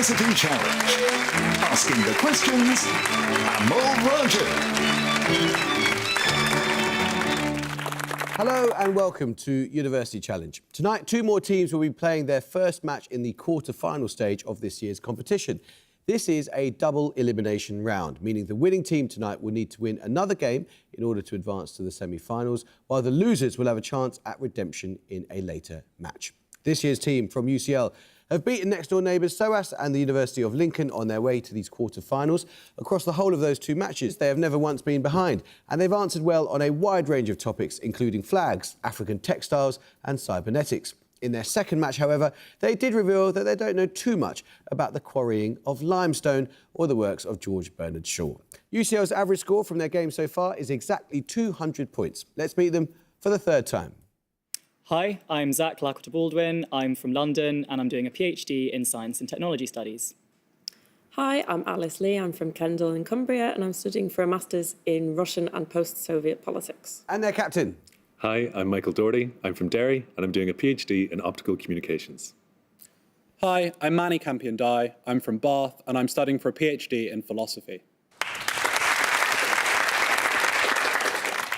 University Challenge. Asking the questions, Amol Rajan. Hello and welcome to University Challenge. Tonight, two more teams will be playing their first match in the quarter-final stage of this year's competition. This is a double elimination round, meaning the winning team tonight will need to win another game in order to advance to the semi-finals, while the losers will have a chance at redemption in a later match. This year's team from UCL have beaten next-door neighbours SOAS and the University of Lincoln on their way to these quarter-finals. Across the whole of those two matches, they have never once been behind, and they've answered well on a wide range of topics, including flags, African textiles and cybernetics. In their second match, however, they did reveal that they don't know too much about the quarrying of limestone or the works of George Bernard Shaw. UCL's average score from their game so far is exactly 200 points. Let's meet them for the third time. Hi, I'm Zach Lackwater-Baldwin. I'm from London and I'm doing a PhD in Science and Technology Studies. Hi, I'm Alice Lee. I'm from Kendal in Cumbria and I'm studying for a Master's in Russian and post-Soviet politics. And their captain. Hi, I'm Michael Doherty. I'm from Derry and I'm doing a PhD in optical communications. Hi, I'm Manny Campion-Dye. I'm from Bath and I'm studying for a PhD in philosophy.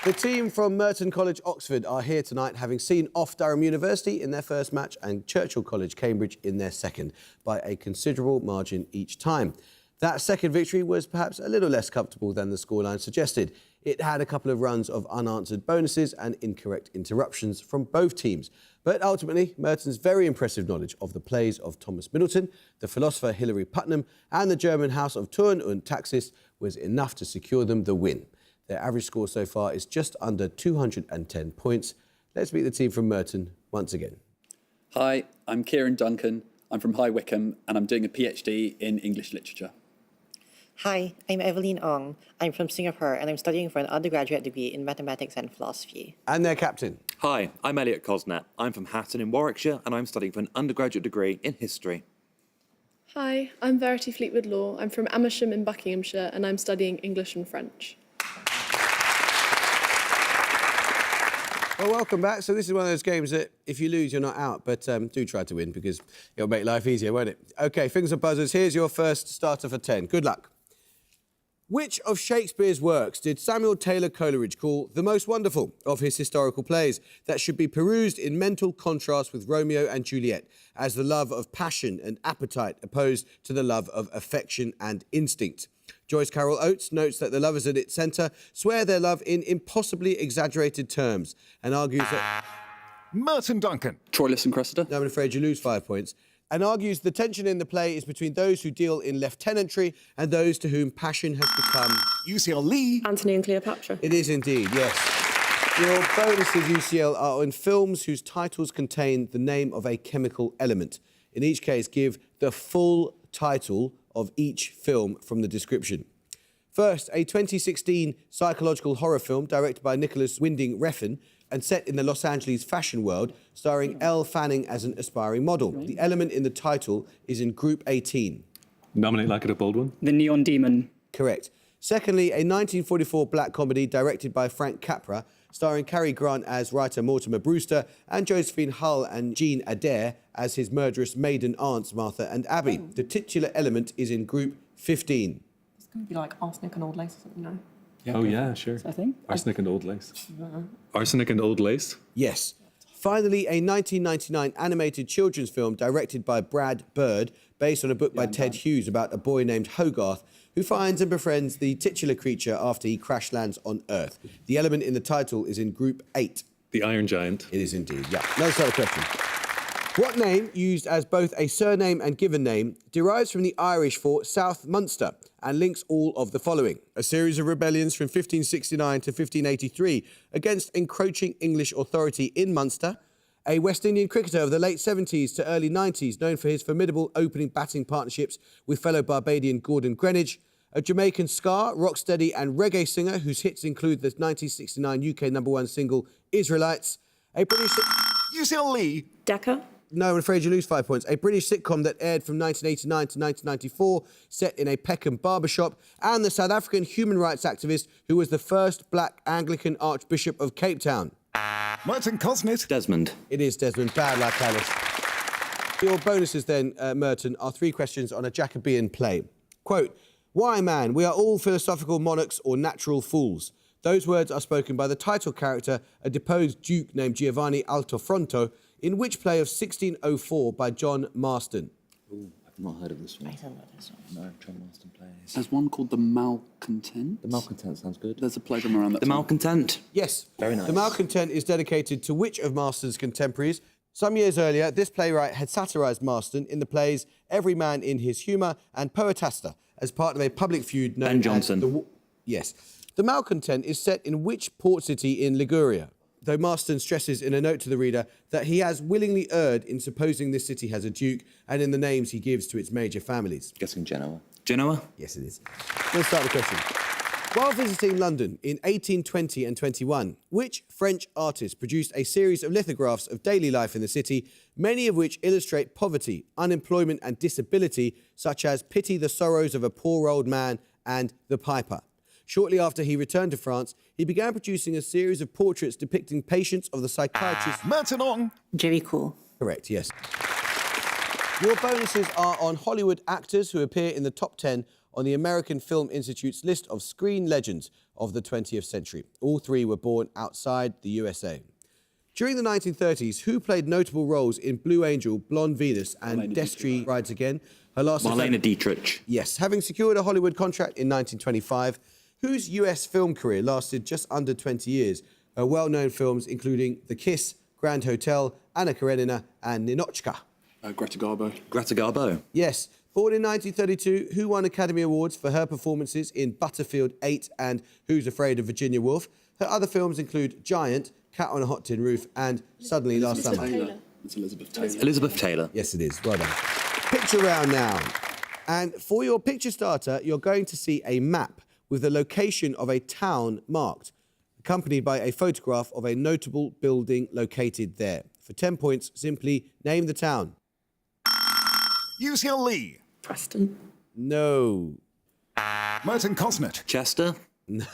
The team from Merton College, Oxford are here tonight, having seen off Durham University in their first match and Churchill College, Cambridge in their second, by a considerable margin each time. That second victory was perhaps a little less comfortable than the scoreline suggested. It had a couple of runs of unanswered bonuses and incorrect interruptions from both teams. But ultimately, Merton's very impressive knowledge of the plays of Thomas Middleton, the philosopher Hilary Putnam and the German house of Thurn und Taxis was enough to secure them the win. Their average score so far is just under 210 points. Let's meet the team from Merton once again. Hi, I'm Kieran Duncan. I'm from High Wycombe and I'm doing a PhD in English literature. Hi, I'm Evelyn Ong. I'm from Singapore and I'm studying for an undergraduate degree in mathematics and philosophy. And their captain. Hi, I'm Elliot Cosnett. I'm from Hatton in Warwickshire and I'm studying for an undergraduate degree in history. Hi, I'm Verity Fleetwood Law. I'm from Amersham in Buckinghamshire and I'm studying English and French. Well, welcome back. So this is one of those games that if you lose, you're not out. But do try to win because it'll make life easier, won't it? OK, fingers and buzzers. Here's your first starter for 10. Good luck. Which of Shakespeare's works did Samuel Taylor Coleridge call the most wonderful of his historical plays that should be perused in mental contrast with Romeo and Juliet, as the love of passion and appetite opposed to the love of affection and instinct? Joyce Carol Oates notes that the lovers at its centre swear their love in impossibly exaggerated terms and argues that... Merton Duncan. Troilus and Cressida. No, I'm afraid you lose 5 points. And argues the tension in the play is between those who deal in lieutenantry and those to whom passion has become... UCL Lee. Antony and Cleopatra. It is indeed, yes. Your bonuses, UCL, are on films whose titles contain the name of a chemical element. In each case, give the full title of each film from the description. First, a 2016 psychological horror film directed by Nicholas Winding Refn and set in the Los Angeles fashion world, starring Elle Fanning as an aspiring model. The element in the title is in Group 18. Nominate Lackwater-Baldwin. The Neon Demon. Correct. Secondly, a 1944 black comedy directed by Frank Capra, starring Cary Grant as writer Mortimer Brewster and Josephine Hull and Jean Adair as his murderous maiden aunts Martha and Abby. The titular element is in Group 15. It's going to be like arsenic and old lace or something, no? Oh, yeah, sure. I think. Arsenic and old lace. Arsenic and old lace? Yes. Finally, a 1999 animated children's film directed by Brad Bird, based on a book by Ted Hughes about a boy named Hogarth, who finds and befriends the titular creature after he crash lands on Earth. The element in the title is in Group 8. The Iron Giant. It is indeed, yeah. Let's start the question. What name, used as both a surname and given name, derives from the Irish for South Munster and links all of the following? A series of rebellions from 1569 to 1583 against encroaching English authority in Munster, a West Indian cricketer of the late 70s to early 90s known for his formidable opening batting partnerships with fellow Barbadian Gordon Greenidge, a Jamaican ska, rocksteady and reggae singer whose hits include the 1969 UK #1 single Israelites, a British... UCL Lee. Decca. No, I'm afraid you lose 5 points. A British sitcom that aired from 1989 to 1994, set in a Peckham barbershop, and the South African human rights activist who was the first black Anglican Archbishop of Cape Town. Merton Cosnett. Desmond. It is Desmond. Bad luck, Alice. Your bonuses then, Merton, are 3 questions on a Jacobean play. Quote, why, man, we are all philosophical monarchs or natural fools. Those words are spoken by the title character, a deposed duke named Giovanni Altofronto, in which play of 1604 by John Marston? Ooh, I've not heard of this one. I don't know this one. No, John Marston plays. There's one called The Malcontent. The Malcontent sounds good. There's a playground around that. The Malcontent. Yes. Very nice. The Malcontent is dedicated to which of Marston's contemporaries? Some years earlier, this playwright had satirised Marston in the plays Every Man in His Humour and Poetaster as part of a public feud known Ben Jonson. as Yes. The Malcontent is set in which port city in Liguria? Though Marston stresses in a note to the reader that he has willingly erred in supposing this city has a duke and in the names he gives to its major families. Guessing Genoa. Genoa? Yes, it is. Let's start the question. While visiting London in 1820 and 21, which French artist produced a series of lithographs of daily life in the city, many of which illustrate poverty, unemployment and disability, such as Pity the Sorrows of a Poor Old Man and The Piper? Shortly after he returned to France, he began producing a series of portraits depicting patients of the psychiatrist... Merton on. Jericho. Correct, yes. Your bonuses are on Hollywood actors who appear in the top 10 on the American Film Institute's list of screen legends of the 20th century. All 3 were born outside the USA. During the 1930s, who played notable roles in Blue Angel, Blonde Venus and Destry Rides Again? Her last... Marlene Dietrich. Yes. Having secured a Hollywood contract in 1925, whose US film career lasted just under 20 years? Her well-known films including The Kiss, Grand Hotel, Anna Karenina and Ninochka. Greta Garbo. Greta Garbo. Yes. Born in 1932, who won Academy Awards for her performances in Butterfield 8 and Who's Afraid of Virginia Woolf? Her other films include Giant, Cat on a Hot Tin Roof and Suddenly Last Summer. It's Elizabeth Taylor. Elizabeth Taylor. Yes, it is. Well done. Picture round now. And for your picture starter, you're going to see a map with the location of a town marked, accompanied by a photograph of a notable building located there. For 10 points, simply name the town. UCL. Preston. No. Merton Cosnet. Chester. No.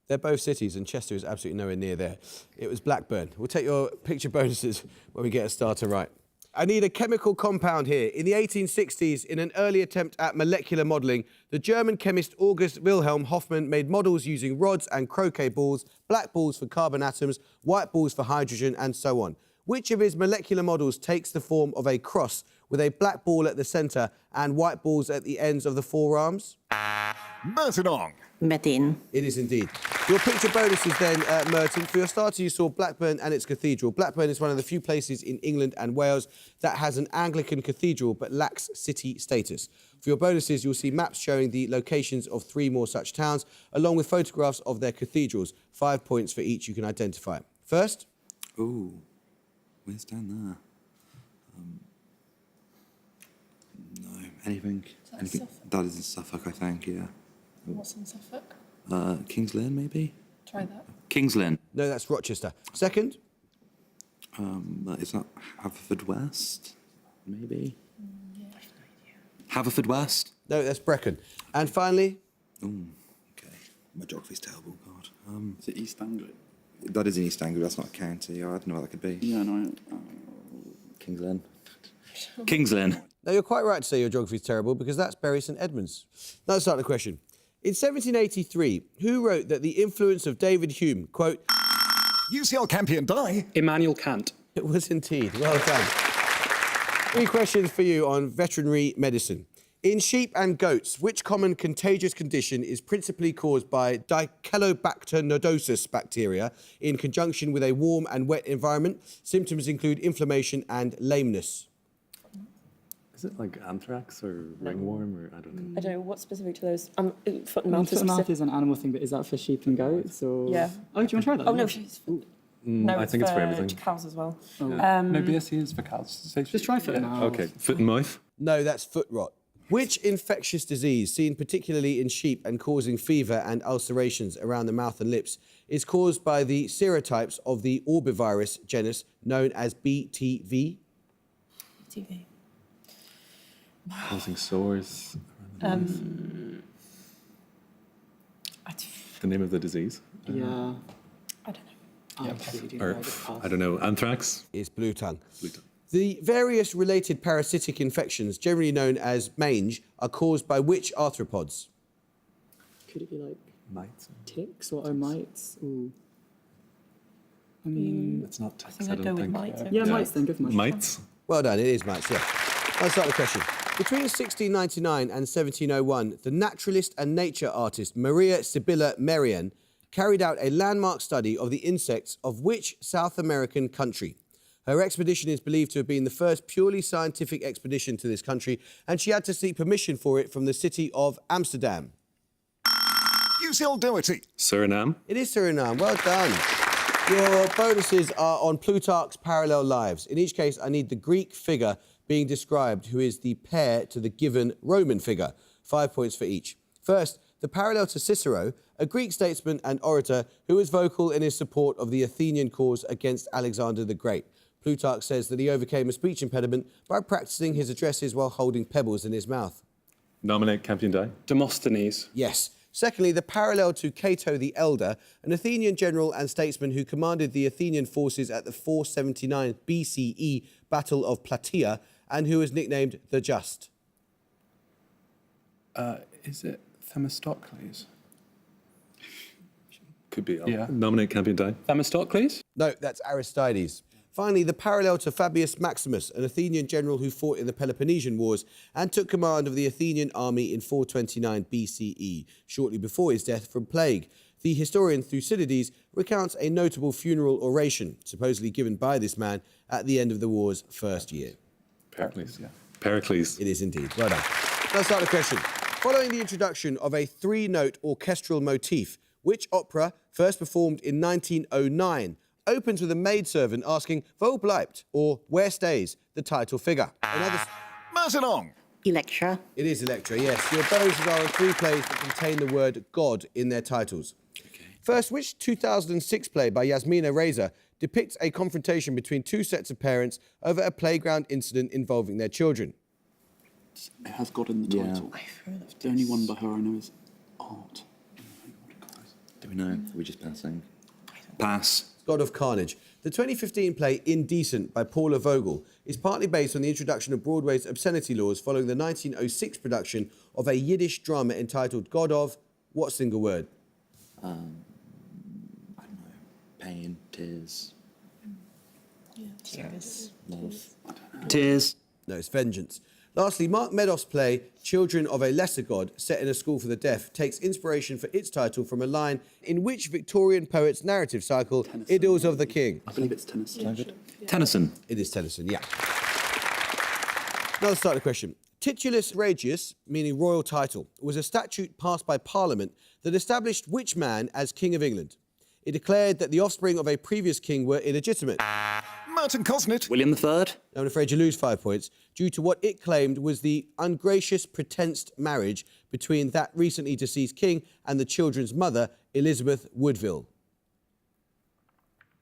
They're both cities, and Chester is absolutely nowhere near there. It was Blackburn. We'll take your picture bonuses when we get a starter right. I need a chemical compound here. In the 1860s, in an early attempt at molecular modelling, the German chemist August Wilhelm Hofmann made models using rods and croquet balls, black balls for carbon atoms, white balls for hydrogen, and so on. Which of his molecular models takes the form of a cross with a black ball at the centre and white balls at the ends of the forearms? Merton on. Metin. It is indeed. Your picture bonuses then, Merton. For your starter, you saw Blackburn and its cathedral. Blackburn is one of the few places in England and Wales that has an Anglican cathedral but lacks city status. For your bonuses, you'll see maps showing the locations of 3 more such towns, along with photographs of their cathedrals. 5 points for each you can identify. First? Ooh, where's down there? No, anything. Anything. That is in Suffolk, I think, yeah. What's in Suffolk? King's Lynn, maybe? Try that. King's Lynn. No, that's Rochester. Second? Is that Haverfordwest, maybe? Haverfordwest? No, that's Brecon. And finally? Ooh, okay. My geography's terrible, God. Is it East Anglia? That is in East Anglia, that's not a county. I don't know what that could be. Yeah, no. King's Lynn. King's Lynn. No, you're quite right to say your geography is terrible because that's Bury St Edmunds. Now let's start the question. In 1783, who wrote that the influence of David Hume, quote, UCL Campion die. Immanuel Kant. It was indeed. Well done. 3 questions for you on veterinary medicine. In sheep and goats, which common contagious condition is principally caused by Dichelobacter nodosus bacteria in conjunction with a warm and wet environment? Symptoms include inflammation and lameness. Is it like anthrax or ringworm or I don't know? I don't know what's specific to those. Foot and Foot mouth and mouth is an animal thing, but is that for sheep and goats? Or... Yeah. Oh, do you want to try that? Oh, no, she's... No, I think it's for everything. cows as well. No, BSE is for cows. Just try foot and mouth. Okay, foot and mouth. No, that's foot rot. Which infectious disease, seen particularly in sheep and causing fever and ulcerations around the mouth and lips, is caused by the serotypes of the orbivirus genus known as BTV? TV. Causing sores. The name of the disease? Yeah. I don't know. Or, I don't know, anthrax? It's blue tongue. Blue tongue. The various related parasitic infections, generally known as mange, are caused by which arthropods? Could it be like Mites. ticks or mites? Ooh. I mean, It's not ticks, think I'd go with mites. yeah, mites then. Go for mites. Mites? Well done, it is mites, yeah. Let's start the question. Between 1699 and 1701, the naturalist and nature artist Maria Sibylla Merian carried out a landmark study of the insects of which South American country? Her expedition is believed to have been the first purely scientific expedition to this country, and she had to seek permission for it from the city of Amsterdam. UCL Doherty. Suriname? It is Suriname. Well done. Your bonuses are on Plutarch's parallel lives. In each case, I need the Greek figure being described who is the pair to the given Roman figure. 5 points for each. First, the parallel to Cicero, a Greek statesman and orator who was vocal in his support of the Athenian cause against Alexander the Great. Plutarch says that he overcame a speech impediment by practicing his addresses while holding pebbles in his mouth. Nominate Campion Die. Demosthenes. Yes. Secondly, the parallel to Cato the Elder, an Athenian general and statesman who commanded the Athenian forces at the 479 BCE Battle of Plataea and who was nicknamed the Just. Is it Themistocles? Could be. Yeah. Nominate Campion Die. Themistocles? No, that's Aristides. Finally, the parallel to Fabius Maximus, an Athenian general who fought in the Peloponnesian Wars and took command of the Athenian army in 429 BCE, shortly before his death from plague. The historian Thucydides recounts a notable funeral oration, supposedly given by this man at the end of the war's first year. Pericles, yeah. Pericles. It is indeed. Well done. Let's start the question. Following the introduction of a three-note orchestral motif, which opera, first performed in 1909, opens with a maidservant asking, "Wo bleibt?" or "Where stays?" the title figure. Merton Ong. Electra. It is Electra, yes. Your bonuses are on 3 plays that contain the word God in their titles. First, which 2006 play by Yasmina Reza depicts a confrontation between two sets of parents over a playground incident involving their children? It has God in the title. The only one by her I know is Art. Do we know? Are we just passing? Pass. God of Carnage. The 2015 play Indecent by Paula Vogel is partly based on the introduction of Broadway's obscenity laws following the 1906 production of a Yiddish drama entitled God of... what single word? I don't know. Pain, tears. Tears. Love. Tears. No, it's Vengeance. Lastly, Mark Meadoff's play Children of a Lesser God, set in a school for the deaf, takes inspiration for its title from a line in which Victorian poet's narrative cycle, Tennyson. Idylls of the King? I believe it's Tennyson. Tennyson. It is Tennyson, yeah. Now let's start the question. Titulus Regius, meaning royal title, was a statute passed by Parliament that established which man as King of England? It declared that the offspring of a previous king were illegitimate. Merton Cosnet. William III. I'm afraid you lose 5 points due to what it claimed was the ungracious pretensed marriage between that recently deceased king and the children's mother, Elizabeth Woodville.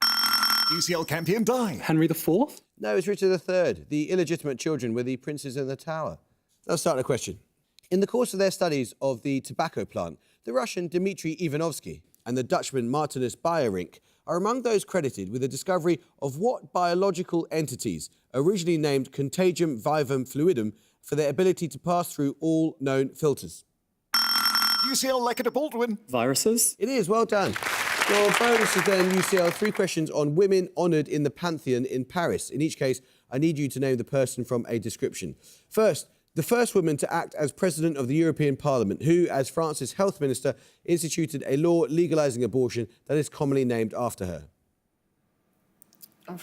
UCL Campion Die. Henry IV? No, it's Richard III. The illegitimate children were the princes in the tower. Let's start the question. In the course of their studies of the tobacco plant, the Russian Dmitry Ivanovsky and the Dutchman Martinus Beierink are among those credited with the discovery of what biological entities, originally named Contagium vivum fluidum, for their ability to pass through all known filters. UCL Leckett Baldwin. Viruses? It is, well done. Your bonus is then, UCL, 3 questions on women honoured in the Pantheon in Paris. In each case, I need you to name the person from a description. First, the first woman to act as President of the European Parliament, who, as France's health minister, instituted a law legalising abortion that is commonly named after her. I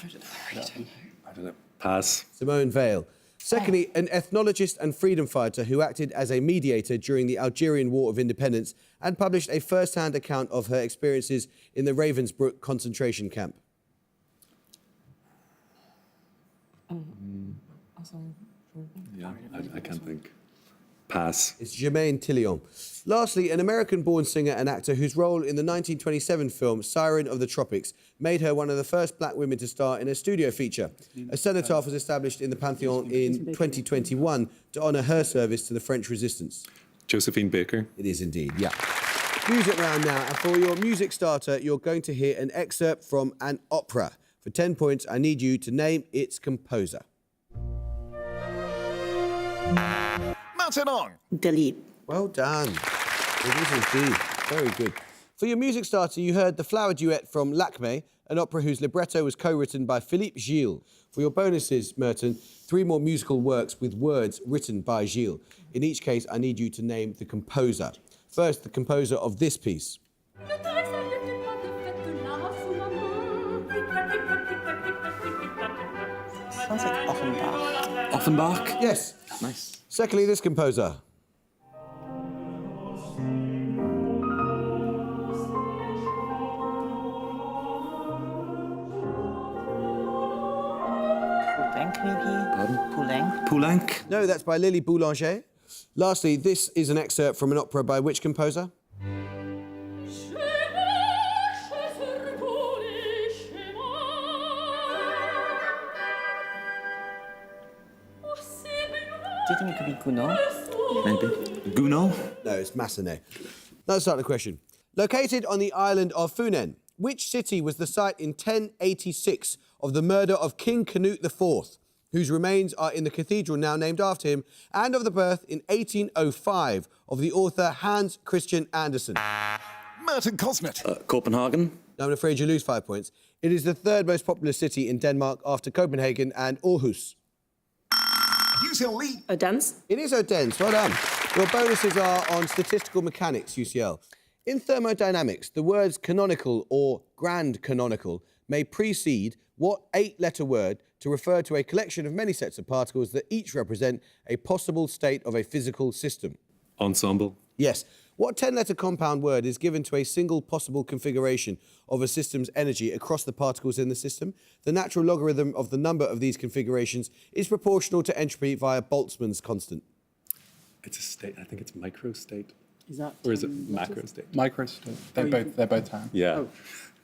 don't know. Pass. Simone Veil. Secondly, an ethnologist and freedom fighter who acted as a mediator during the Algerian War of Independence and published a first-hand account of her experiences in the Ravensbrück concentration camp. Yeah, I can't think. Pass. It's Germaine Tillion. Lastly, an American-born singer and actor whose role in the 1927 film Siren of the Tropics made her one of the first black women to star in a studio feature. A cenotaph was established in the Pantheon in 2021 to honour her service to the French resistance. Josephine Baker. It is indeed, yeah. Music round now, and for your music starter, you're going to hear an excerpt from an opera. For 10 points, I need you to name its composer. Merton Ong. Delete. Well done. It is indeed. Very good. For your music starter, you heard The Flower Duet from Lacme, an opera whose libretto was co-written by Philippe Gilles. For your bonuses, Merton, 3 more musical works with words written by Gilles. In each case, I need you to name the composer. First, the composer of this piece. Sounds like Offenbach. Offenbach? Yes. Nice. Secondly, this composer. Poulenc, maybe? Pardon? Poulenc? Poulenc? No, that's by Lily Boulanger. Lastly, this is an excerpt from an opera by which composer? Do you think it could be Gounod? Maybe. Gounod? No, it's Massenet. Now let's start the question. Located on the island of Funen, which city was the site in 1086 of the murder of King Canute IV, whose remains are in the cathedral now named after him, and of the birth in 1805 of the author Hans Christian Andersen? Merton Cosnet. Copenhagen? Now, I'm afraid you lose 5 points. It is the 3rd most populous city in Denmark after Copenhagen and Aarhus. UCL. Odense. It is Odense. Well done. Your bonuses are on statistical mechanics, UCL. In thermodynamics, the words canonical or grand canonical may precede what 8-letter word to refer to a collection of many sets of particles that each represent a possible state of a physical system? Ensemble? Yes. What 10-letter compound word is given to a single possible configuration of a system's energy across the particles in the system? The natural logarithm of the number of these configurations is proportional to entropy via Boltzmann's constant. It's a state. I think it's microstate. Is that? Or is it macrostate? Microstate. They're both terms. Yeah.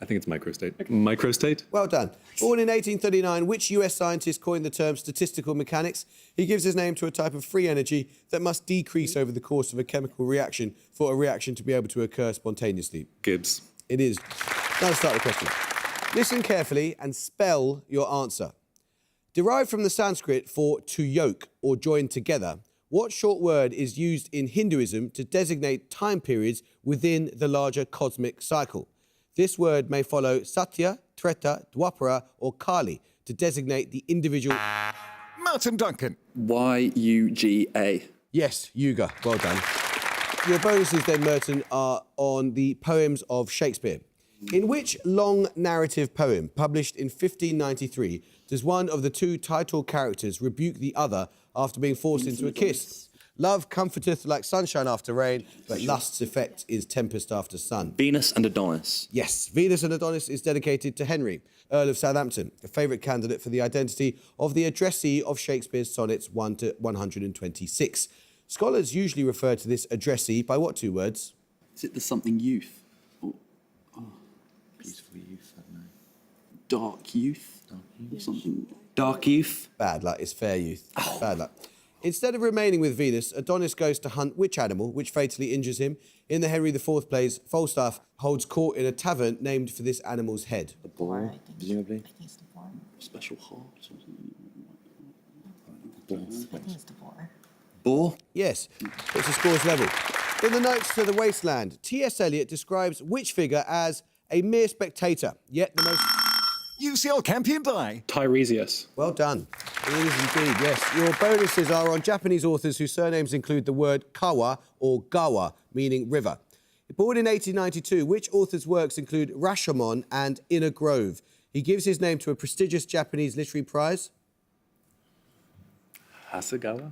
I think it's microstate. Microstate? Well done. Born in 1839, which US scientist coined the term statistical mechanics? He gives his name to a type of free energy that must decrease over the course of a chemical reaction for a reaction to be able to occur spontaneously. Gibbs. It is. Now let's start the question. Listen carefully and spell your answer. Derived from the Sanskrit for to yoke or join together, what short word is used in Hinduism to designate time periods within the larger cosmic cycle? This word may follow Satya, Treta, Dwapara, or Kali to designate the individual... Merton Duncan. Yuga. Yes, Yuga. Well done. Your bonuses then, Merton, are on the poems of Shakespeare. In which long narrative poem, published in 1593, does one of the 2 title characters rebuke the other after being forced into a kiss? Love comforteth like sunshine after rain, but lust's effect is tempest after sun. Venus and Adonis. Yes, Venus and Adonis is dedicated to Henry, Earl of Southampton, a favourite candidate for the identity of the addressee of Shakespeare's sonnets 1 to 126. Scholars usually refer to this addressee by what 2 words? Is it the something youth? Or, Beautiful youth, I don't know. dark youth? Or something? Dark youth. Bad luck, it's fair youth. Bad luck. Instead of remaining with Venus, Adonis goes to hunt which animal, which fatally injures him? In the Henry IV plays, Falstaff holds court in a tavern named for this animal's head. The boar, presumably. I think it's the boar. Special heart or something? I think it's the boar. Boar? Yes, it's the scores level. In the notes to The Wasteland, T.S. Eliot describes which figure as a mere spectator, yet the most... UCL Campion die. Tiresias. Well done. It is indeed, yes. Your bonuses are on Japanese authors whose surnames include the word kawa or gawa, meaning river. Born in 1892, which author's works include Rashomon and Inner Grove? He gives his name to a prestigious Japanese literary prize. Hasegawa?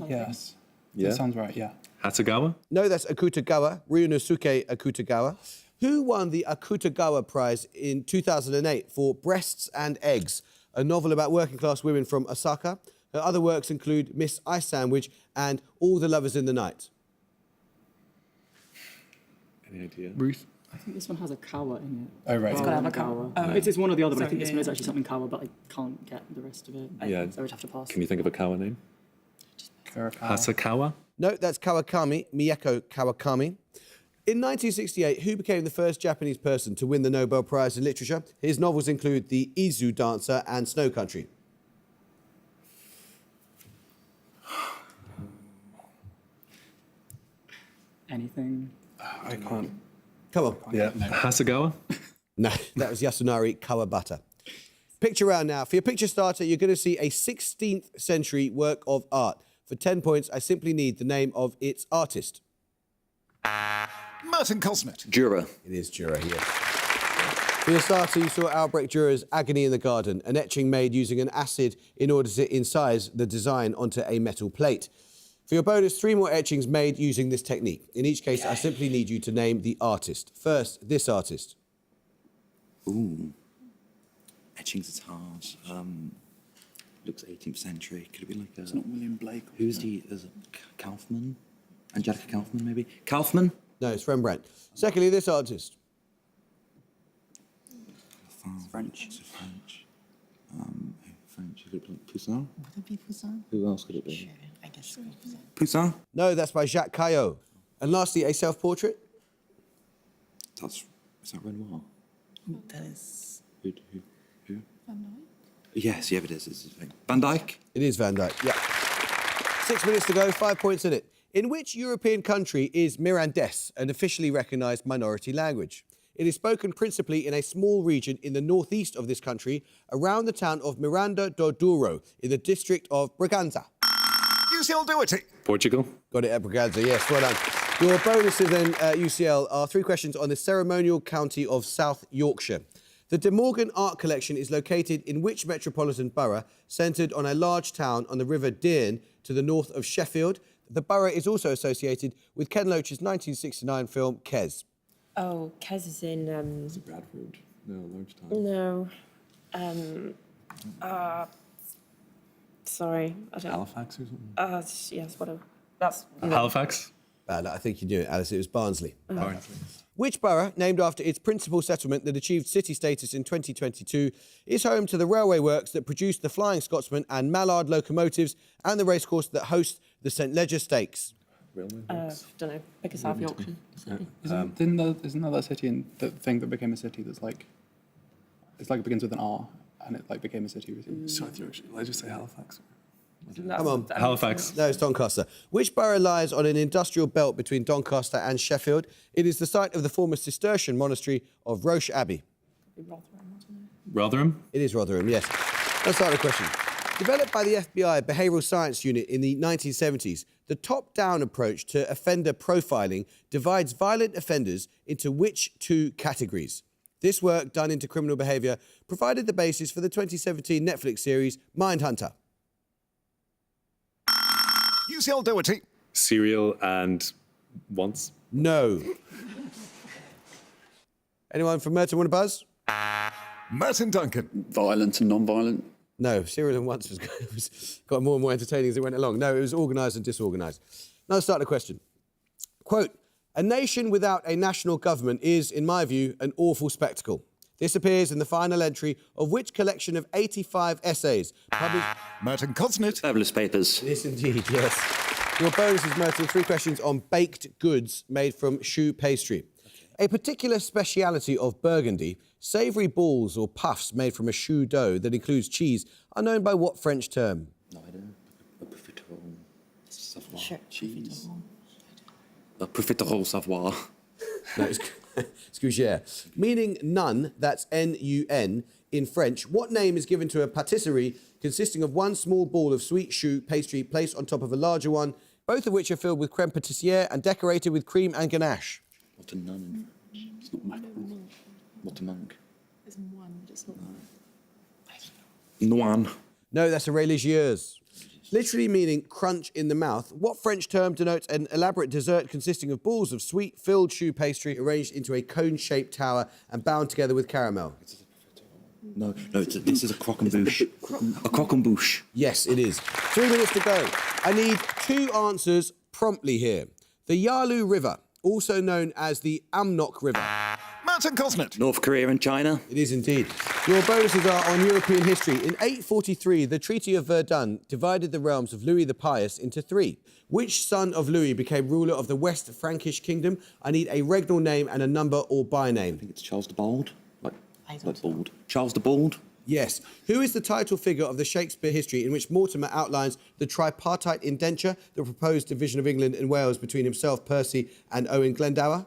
Yes. Yeah. That sounds right, yeah. Hasegawa? No, that's Akutagawa, Ryunosuke Akutagawa. Who won the Akutagawa Prize in 2008 for Breasts and Eggs, a novel about working-class women from Osaka? Her other works include Miss Ice Sandwich and All the Lovers in the Night. Any idea? Ruth? I think this one has a kawa in it. Oh, right. It's It's got gotta a kawa. Oh, It's one or the other, but I sorry, think this yeah, one is yeah. actually something kawa, but I can't get the rest of it. Yeah. So I would have to pass. Can you think of a Kawa name? Hasakawa? No, that's Kawakami, Miyako Kawakami. In 1968, who became the first Japanese person to win the Nobel Prize in Literature? His novels include The Izu Dancer and Snow Country. Anything? I can't. Come on. Yeah. Hasegawa? No, that was Yasunari Kawabata. Picture round now. For your picture starter, you're going to see a 16th century work of art. For 10 points, I simply need the name of its artist. Merton Cosnet. Jura. It is Jura, yes. For your starter, you saw Albrecht Dürer's Agony in the Garden, an etching made using an acid in order to incise the design onto a metal plate. For your bonus, 3 more etchings made using this technique. In each case, I simply need you to name the artist. First, this artist. Ooh. Etchings is hard. Looks 18th century. Could it be like a... It's not William Blake. Who's the... Is it Kaufman? Angelica Kaufman, maybe? Kaufman? No, it's Rembrandt. Secondly, this artist. It's French. It's French. French. Could it be Poussin? Would it be Poussin? Who else could it be? Sure, I guess Poussin. Poussin? No, that's by Jacques Caillot. And lastly, a self-portrait. Is that Renoir? That is... Who? Yes, yeah, it is. It's Van Dyke? It is Van Dyke, yeah. 6 minutes to go, 5 points in it. In which European country is Mirandese an officially recognised minority language? It is spoken principally in a small region in the northeast of this country, around the town of Miranda do Douro, in the district of Braganza. UCL Doherty. Portugal? Got it at Braganza, yes, well done. Your bonuses then, UCL, are 3 questions on the ceremonial county of South Yorkshire. The De Morgan Art Collection is located in which metropolitan borough, centred on a large town on the River Dearne to the north of Sheffield? The borough is also associated with Ken Loach's 1969 film Kes. Oh, Kez is in... Is it Bradford? No, large town. No. Sorry, I don't... Halifax or something? Yes, whatever. That's... Halifax? I think you knew it, Alice. It was Barnsley. Barnsley. Which borough, named after its principal settlement that achieved city status in 2022, is home to the railway works that produced the Flying Scotsman and Mallard locomotives and the racecourse that hosts the St Leger Stakes? Railway works? Don't know. Pick a South Yorkshire. Isn't there that city in the thing that became a city that's like... It's like it begins with an R, and it like became a city recently. South Yorkshire. Did I just say Halifax? Come on. Halifax. No, it's Doncaster. Which borough lies on an industrial belt between Doncaster and Sheffield? It is the site of the former Cistercian monastery of Roche Abbey. Rotherham? It is Rotherham, yes. Let's start the question. Developed by the FBI Behavioural Science Unit in the 1970s, the top-down approach to offender profiling divides violent offenders into which 2 categories? This work, done into criminal behaviour, provided the basis for the 2017 Netflix series Mindhunter. UCL Doherty. Serial and once? No. Anyone from Merton want to buzz? Merton Duncan. Violent and non-violent. No, Serial and Once was got more and more entertaining as it went along. No, it was organised and disorganised. Now let's start the question. Quote, a nation without a national government is, in my view, an awful spectacle. This appears in the final entry of which collection of 85 essays published... Merton Cosnet. Fabulous papers. Yes, indeed, yes. Your bonus is, Merton, 3 questions on baked goods made from choux pastry. A particular speciality of Burgundy, savoury balls or puffs made from a choux dough that includes cheese are known by what French term? No idea. A profiterole savoir. Sure. Cheese. A profiterole savoir. No, it's Scougère. Meaning none, that's N-U-N, in French. What name is given to a patisserie consisting of 1 small ball of sweet choux pastry placed on top of a larger one, both of which are filled with crème pâtissière and decorated with cream and ganache? What a nun in French. It's not macaron. What a monk. It's one, but it's not one. Noan. No, that's a religieuse. Literally meaning crunch in the mouth, what French term denotes an elaborate dessert consisting of balls of sweet, filled choux pastry arranged into a cone-shaped tower and bound together with caramel? No, this is a croque and bouche. A croque and bouche. Yes, it is. 3 minutes to go. I need 2 answers promptly here. The Yalu River, also known as the Amnok River. Merton Cosnet. North Korea and China. It is indeed. Your bonuses are on European history. In 843, the Treaty of Verdun divided the realms of Louis the Pious into 3. Which son of Louis became ruler of the West Frankish Kingdom? I need a regnal name and a number or by name. I think it's Charles the Bald. I don't know. Bald. Charles the Bald. Yes. Who is the title figure of the Shakespeare history in which Mortimer outlines the tripartite indenture, the proposed division of England and Wales between himself, Percy, and Owen Glendower?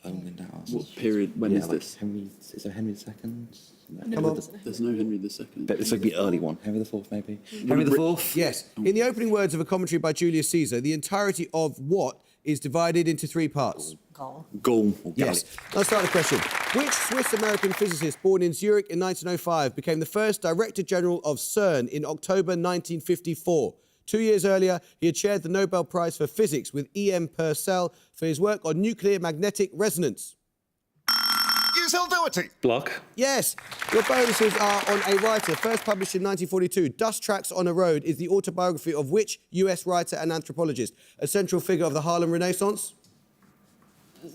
Owen Glendower. What period? When is this? Henry, is there Henry II? No, Come on. There's no Henry II. But this would be early one. Henry IV, maybe. Henry IV? Yes. In the opening words of a commentary by Julius Caesar, the entirety of what is divided into 3 parts? Gaul. Yes. Let's start the question. Which Swiss-American physicist born in Zurich in 1905 became the first Director General of CERN in October 1954? 2 years earlier, he had shared the Nobel Prize for Physics with E.M. Purcell for his work on nuclear magnetic resonance. UCL Doherty. Block. Yes. Your bonuses are on a writer, first published in 1942. Dust Tracks on a Road is the autobiography of which US writer and anthropologist? A central figure of the Harlem Renaissance?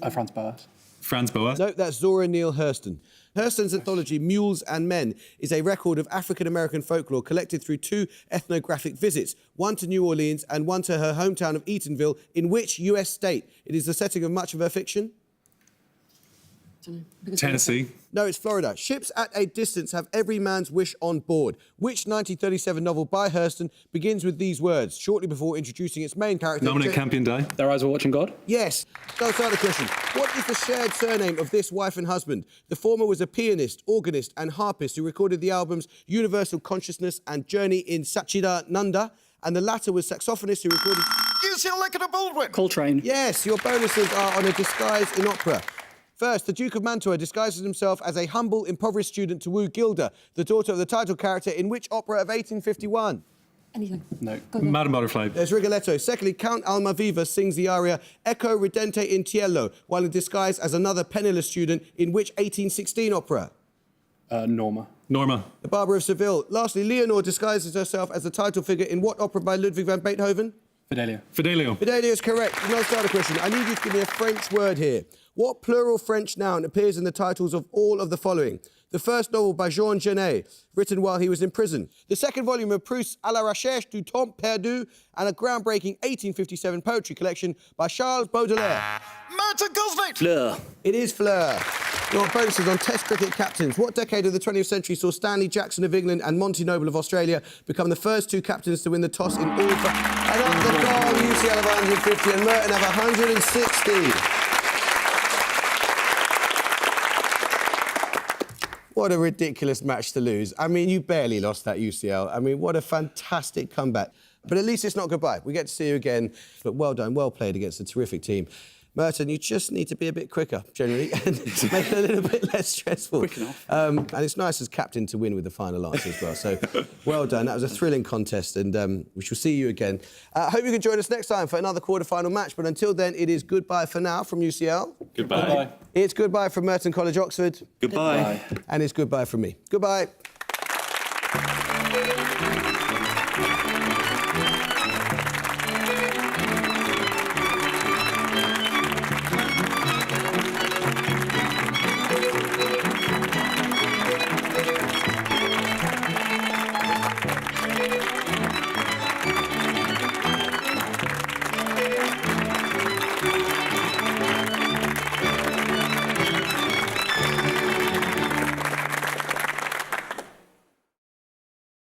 Franz Boas. Franz Boas. No, that's Zora Neale Hurston. Hurston's anthology, Mules and Men, is a record of African-American folklore collected through 2 ethnographic visits, one to New Orleans and one to her hometown of Eatonville, in which US state? It is the setting of much of her fiction. Tennessee. No, it's Florida. Ships at a distance have every man's wish on board. Which 1937 novel by Hurston begins with these words, shortly before introducing its main character? Nominate Campion Die. Their eyes were watching God. Yes. So start the question. What is the shared surname of this wife and husband? The former was a pianist, organist and harpist who recorded the albums Universal Consciousness and Journey in Satchidananda, and the latter was saxophonist who recorded... UCL Leicester Baldwin. Coltrane. Yes, your bonuses are on a disguise in opera. First, the Duke of Mantua disguises himself as a humble, impoverished student to woo Gilda, the daughter of the title character in which opera of 1851? Anything. No. Madame Butterfly. There's Rigoletto. Secondly, Count Almaviva sings the aria Ecco Ridente in Cielo, while in disguise as another penniless student in which 1816 opera? Norma. Norma. The Barber of Seville. Lastly, Leonore disguises herself as the title figure in what opera by Ludwig van Beethoven? Fidelia. Fidelio. Fidelio is correct. Now start a question. I need you to give me a French word here. What plural French noun appears in the titles of all of the following? The first novel by Jean Genet, written while he was in prison. The second volume of Proust's À la recherche du temps perdu, and a groundbreaking 1857 poetry collection by Charles Baudelaire. Merton Cosnate. Fleur. It is Fleur. Your bonuses on Test cricket captains. What decade of the 20th century saw Stanley Jackson of England and Monty Noble of Australia become the first 2 captains to win the toss in all... And up the goal, UCL have 150 and Merton have 160. What a ridiculous match to lose. I mean, you barely lost that, UCL. I mean, what a fantastic comeback. But at least it's not goodbye. We get to see you again. But well done, well played against a terrific team. Merton, you just need to be a bit quicker, generally, and make it a little bit less stressful. Quick enough. And it's nice as captain to win with the final answer as well. So, well done. That was a thrilling contest, and we shall see you again. I hope you can join us next time for another quarter-final match. But until then, it is goodbye for now from UCL. Goodbye. Goodbye. It's goodbye from Merton College, Oxford. Goodbye. And it's goodbye from me. Goodbye.